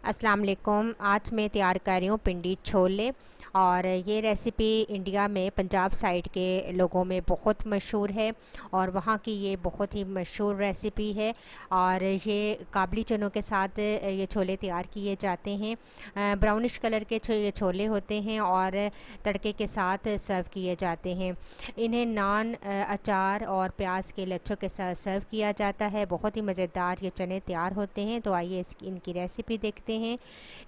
अस्सलाम वालेकुम। आज मैं तैयार कर रही हूँ पिंडी छोले। और ये रेसिपी इंडिया में पंजाब साइड के लोगों में बहुत मशहूर है और वहाँ की ये बहुत ही मशहूर रेसिपी है। और ये काबली चनों के साथ ये छोले तैयार किए जाते हैं। ब्राउनिश कलर के ये छोले होते हैं और तड़के के साथ सर्व किए जाते हैं। इन्हें नान, अचार और प्याज के लच्छों के साथ सर्व किया जाता है। बहुत ही मज़ेदार ये चने तैयार होते हैं। तो आइए इनकी रेसिपी देखते हैं।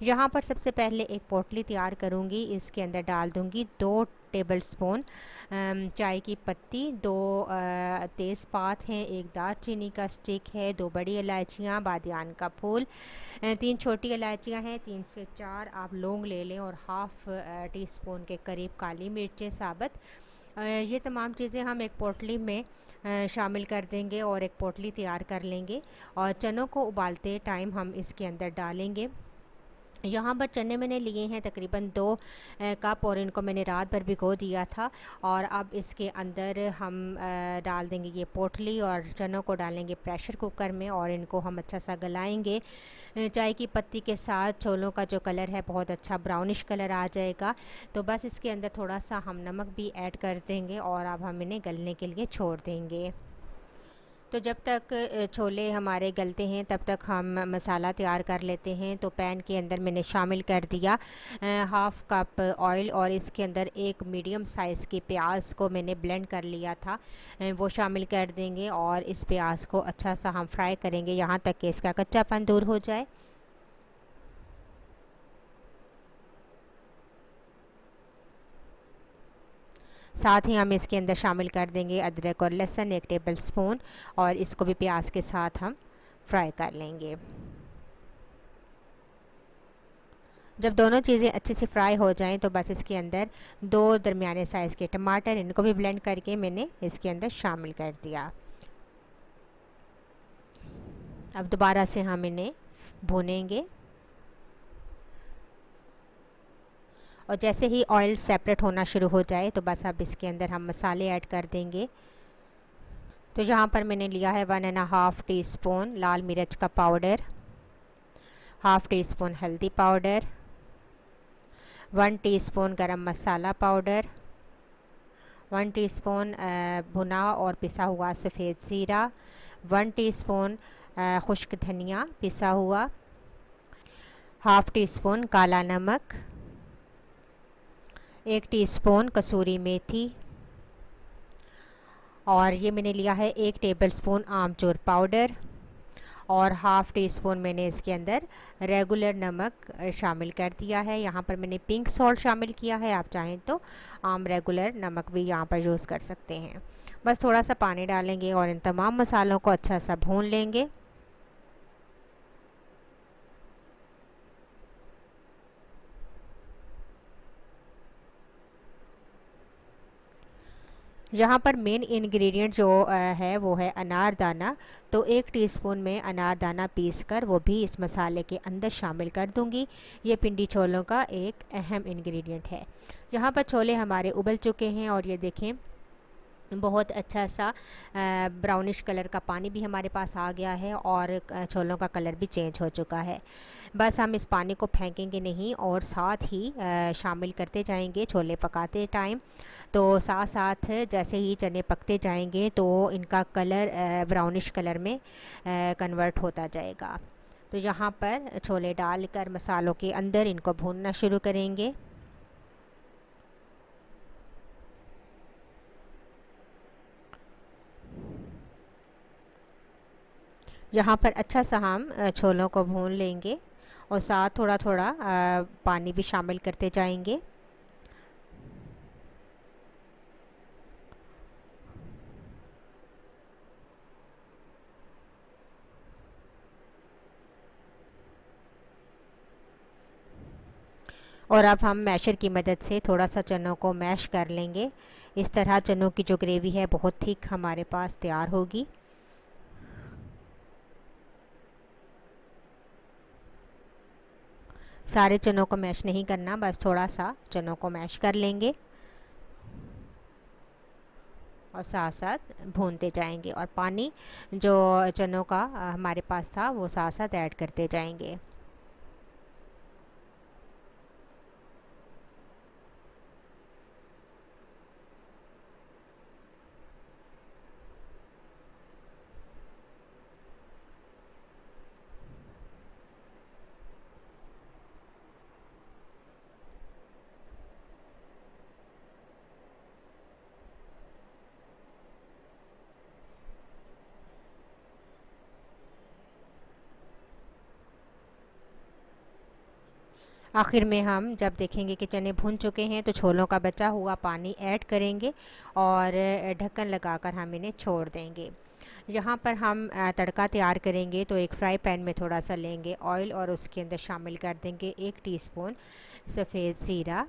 यहाँ पर सबसे पहले एक पोटली तैयार करूँगी। इसके अंदर डाल दूँगी 2 टेबलस्पून चाय की पत्ती, 2 तेज़पात हैं, 1 दालचीनी का स्टिक है, 2 बड़ी इलायचियाँ, बादियान का फूल, 3 छोटी इलायचियाँ हैं, 3 से 4 आप लौंग ले लें और हाफ़ टी स्पून के करीब काली मिर्चें साबुत। ये तमाम चीज़ें हम एक पोटली में शामिल कर देंगे और एक पोटली तैयार कर लेंगे। और चनों को उबालते टाइम हम इसके अंदर डालेंगे। यहाँ पर चने मैंने लिए हैं तकरीबन 2 कप और इनको मैंने रात भर भिगो दिया था। और अब इसके अंदर हम डाल देंगे ये पोटली और चनों को डालेंगे प्रेशर कुकर में और इनको हम अच्छा सा गलाएंगे। चाय की पत्ती के साथ छोलों का जो कलर है बहुत अच्छा ब्राउनिश कलर आ जाएगा। तो बस इसके अंदर थोड़ा सा हम नमक भी ऐड कर देंगे और अब हम इन्हें गलने के लिए छोड़ देंगे। तो जब तक छोले हमारे गलते हैं तब तक हम मसाला तैयार कर लेते हैं। तो पैन के अंदर मैंने शामिल कर दिया हाफ़ कप ऑयल और इसके अंदर एक मीडियम साइज़ की प्याज को मैंने ब्लेंड कर लिया था, वो शामिल कर देंगे और इस प्याज को अच्छा सा हम फ्राई करेंगे यहाँ तक कि इसका कच्चापन दूर हो जाए। साथ ही हम इसके अंदर शामिल कर देंगे अदरक और लहसुन 1 टेबलस्पून और इसको भी प्याज के साथ हम फ्राई कर लेंगे। जब दोनों चीज़ें अच्छे से फ्राई हो जाएं तो बस इसके अंदर 2 दरमियाने साइज़ के टमाटर, इनको भी ब्लेंड करके मैंने इसके अंदर शामिल कर दिया। अब दोबारा से हम इन्हें भूनेंगे और जैसे ही ऑयल सेपरेट होना शुरू हो जाए तो बस अब इसके अंदर हम मसाले ऐड कर देंगे। तो यहाँ पर मैंने लिया है 1.5 टीस्पून लाल मिर्च का पाउडर, हाफ़ टी स्पून हल्दी पाउडर, 1 टीस्पून गरम मसाला पाउडर, 1 टीस्पून भुना और पिसा हुआ सफ़ेद ज़ीरा, 1 टीस्पून खुश्क धनिया पिसा हुआ, हाफ़ टी स्पून काला नमक, 1 टीस्पून कसूरी मेथी और ये मैंने लिया है 1 टेबलस्पून आमचूर पाउडर और हाफ़ टी स्पून मैंने इसके अंदर रेगुलर नमक शामिल कर दिया है। यहाँ पर मैंने पिंक सॉल्ट शामिल किया है, आप चाहें तो आम रेगुलर नमक भी यहाँ पर यूज़ कर सकते हैं। बस थोड़ा सा पानी डालेंगे और इन तमाम मसालों को अच्छा सा भून लेंगे। यहाँ पर मेन इंग्रेडिएंट जो है वो है अनारदाना। तो 1 टीस्पून में अनारदाना पीस कर वो भी इस मसाले के अंदर शामिल कर दूंगी। ये पिंडी छोलों का एक अहम इंग्रेडिएंट है। यहाँ पर छोले हमारे उबल चुके हैं और ये देखें बहुत अच्छा सा ब्राउनिश कलर का पानी भी हमारे पास आ गया है और छोलों का कलर भी चेंज हो चुका है। बस हम इस पानी को फेंकेंगे नहीं और साथ ही शामिल करते जाएंगे छोले पकाते टाइम। तो साथ साथ जैसे ही चने पकते जाएंगे तो इनका कलर ब्राउनिश कलर में कन्वर्ट होता जाएगा। तो यहाँ पर छोले डालकर मसालों के अंदर इनको भूनना शुरू करेंगे। यहाँ पर अच्छा सा हम छोलों को भून लेंगे और साथ थोड़ा थोड़ा पानी भी शामिल करते जाएंगे। और अब हम मैशर की मदद से थोड़ा सा चनों को मैश कर लेंगे। इस तरह चनों की जो ग्रेवी है बहुत थिक हमारे पास तैयार होगी। सारे चनों को मैश नहीं करना, बस थोड़ा सा चनों को मैश कर लेंगे और साथ साथ भूनते जाएंगे और पानी जो चनों का हमारे पास था वो साथ साथ ऐड करते जाएंगे। आखिर में हम जब देखेंगे कि चने भुन चुके हैं तो छोलों का बचा हुआ पानी ऐड करेंगे और ढक्कन लगाकर हम इन्हें छोड़ देंगे। यहाँ पर हम तड़का तैयार करेंगे तो एक फ्राई पैन में थोड़ा सा लेंगे ऑयल और उसके अंदर शामिल कर देंगे 1 टीस्पून सफ़ेद ज़ीरा,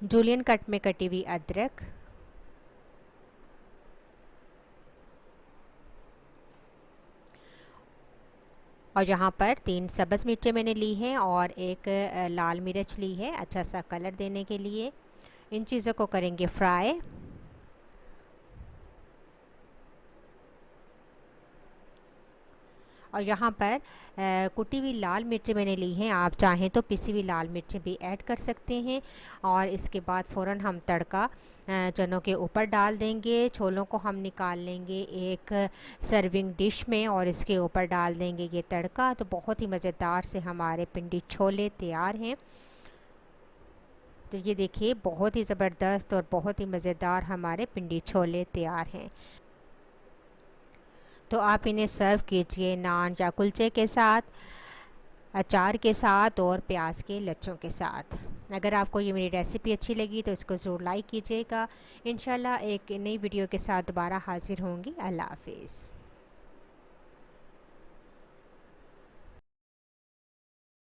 जूलियन कट में कटी हुई अदरक, और यहाँ पर 3 सब्ज़ मिर्चें मैंने ली हैं और एक लाल मिर्च ली है अच्छा सा कलर देने के लिए। इन चीज़ों को करेंगे फ्राई। और यहाँ पर कुटी हुई लाल मिर्चें मैंने ली हैं, आप चाहें तो पिसी हुई लाल मिर्चें भी ऐड कर सकते हैं। और इसके बाद फ़ौरन हम तड़का चनों के ऊपर डाल देंगे। छोलों को हम निकाल लेंगे एक सर्विंग डिश में और इसके ऊपर डाल देंगे ये तड़का। तो बहुत ही मज़ेदार से हमारे पिंडी छोले तैयार हैं। तो ये देखिए बहुत ही ज़बरदस्त और बहुत ही मज़ेदार हमारे पिंडी छोले तैयार हैं। तो आप इन्हें सर्व कीजिए नान या कुलचे के साथ, अचार के साथ और प्याज के लच्छों के साथ। अगर आपको ये मेरी रेसिपी अच्छी लगी तो इसको ज़रूर लाइक कीजिएगा। इंशाल्लाह एक नई वीडियो के साथ दोबारा हाज़िर होंगी। अल्लाह हाफ़िज़।